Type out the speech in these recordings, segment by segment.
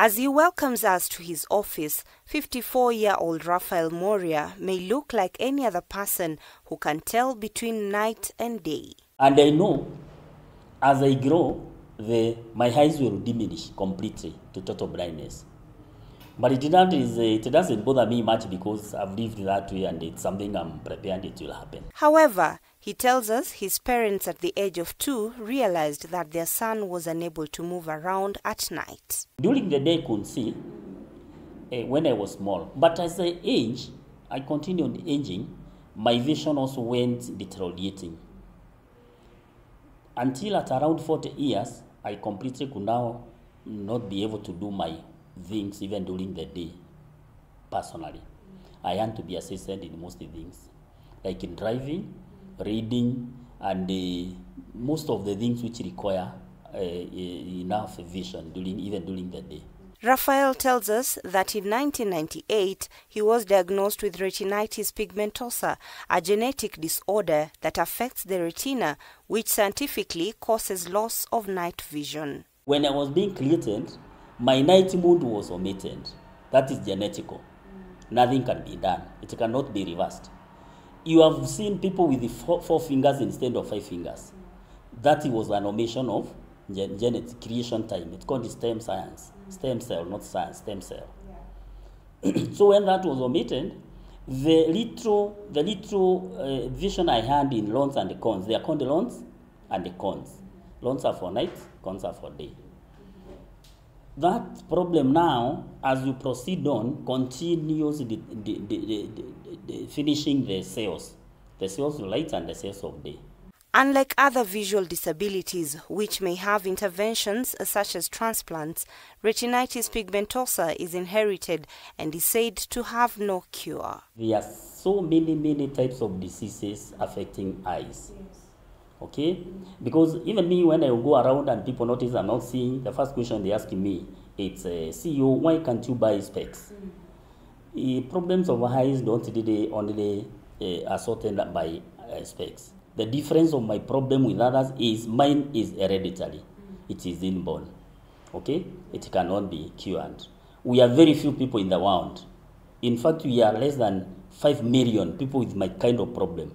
As he welcomes us to his office, 54-year-old Raphael Moria may look like any other person who can tell between night and day. And I know as I grow, my eyes will diminish completely to total blindness. But it doesn't bother me much because I've lived that way and it's something I'm prepared it will happen. However, he tells us his parents at the age of 2 realized that their son was unable to move around at night. During the day I could see when I was small. But as I age, I continued aging, my vision also went deteriorating. Until at around 40 years, I completely could now not be able to do my things even during the day, personally. I had to be assisted in most things, like in driving, reading, and most of the things which require enough vision even during the day. Raphael tells us that in 1998, he was diagnosed with retinitis pigmentosa, a genetic disorder that affects the retina, which scientifically causes loss of night vision. When I was being created, my night mood was omitted. That is genetical. Nothing can be done. It cannot be reversed. You have seen people with four fingers instead of 5 fingers. That was an omission of genetic creation time. It's called stem science. Stem cell, not science, stem cell. Yeah. So when that was omitted, the little vision I had in lawns and the cones, they are called the lawns and the cones. Lawns are for night, cones are for day. That problem now, as you proceed on, continues finishing the cells of light and the cells of day. Unlike other visual disabilities, which may have interventions such as transplants, retinitis pigmentosa is inherited and is said to have no cure. There are so many types of diseases affecting eyes. Okay? Because even me, when I go around and people notice I'm not seeing, the first question they ask me, it's, CEO, why can't you buy specs? Problems of eyes don't really only are sorted by specs. The difference of my problem with others is mine is hereditary. It is inborn. Okay? It cannot be cured. We are very few people in the world. In fact, we are less than 5 million people with my kind of problem.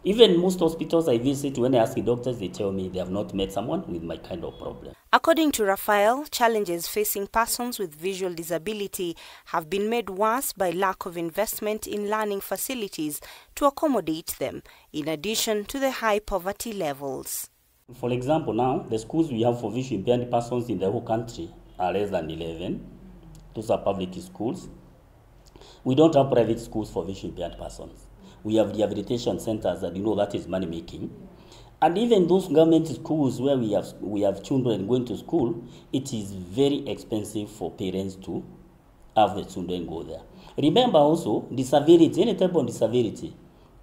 Even most hospitals I visit, when I ask the doctors, they tell me they have not met someone with my kind of problem. According to Raphael, challenges facing persons with visual disability have been made worse by lack of investment in learning facilities to accommodate them, in addition to the high poverty levels. For example, now, the schools we have for visually impaired persons in the whole country are less than 11. Those are public schools. We don't have private schools for visually impaired persons. We have rehabilitation centers that that is money making. And even those government schools where we have children going to school, it is very expensive for parents to have the children go there. Remember also, disability, any type of disability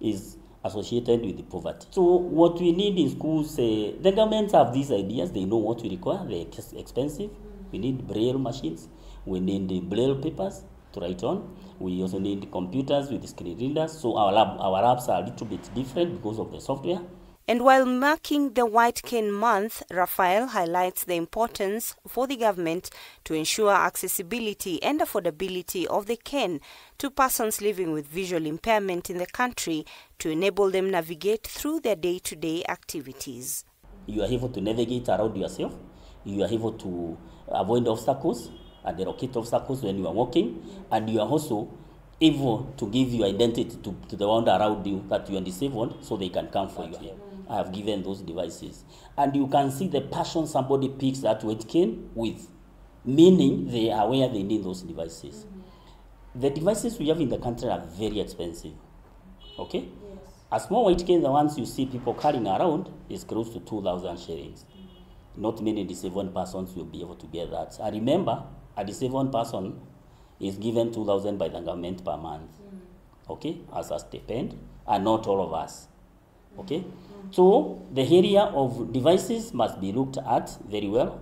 is associated with the poverty. So what we need in schools, the government have these ideas, they know what we require, they're expensive. We need braille machines, we need the braille papers to write on. We also need computers with screen readers, so our labs are a little bit different because of the software. And while marking the White Cane Month, Raphael highlights the importance for the government to ensure accessibility and affordability of the cane to persons living with visual impairment in the country to enable them navigate through their day-to-day activities. You are able to navigate around yourself. You are able to avoid obstacles and relocate obstacles when you are walking, and you are also able to give your identity to the one around you that you are disabled so they can come for you. I have given those devices. And you can see the passion somebody picks that weight cane with, meaning they are aware they need those devices. The devices we have in the country are very expensive. Okay? Yes. A small weight cane, the ones you see people carrying around, is close to 2,000 shillings. Not many disabled persons will be able to get that. I remember, a disabled person is given 2,000 by the government per month, okay, as a stipend, and not all of us, okay? So the area of devices must be looked at very well,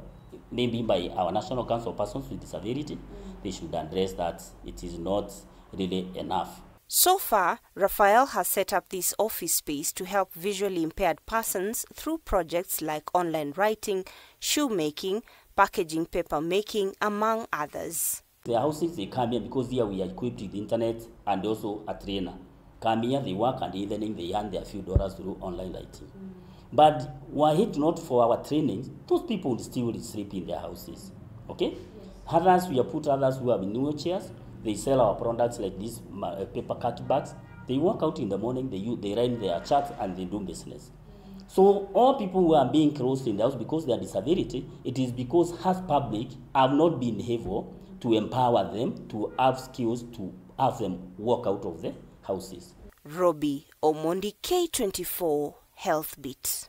maybe by our National Council of Persons with Disability. They should address that it is not really enough. So far, Raphael has set up this office space to help visually impaired persons through projects like online writing, shoemaking, packaging, paper making, among others. The houses, they come here because here we are equipped with internet and also a trainer. Come here, they work, and in the evening they earn their few dollars through online writing. But were it not for our training, those people would still sleep in their houses. Okay? Yes. Others, we have put others who have in wheelchairs. They sell our products like these paper khaki bags. They work out in the morning, they write their charts, and they do business. So all people who are being closed in the house because they are disability, it is because us public have not been able to empower them, to have skills, to have them walk out of the houses. Robbie Omondi, K24 Health Beat.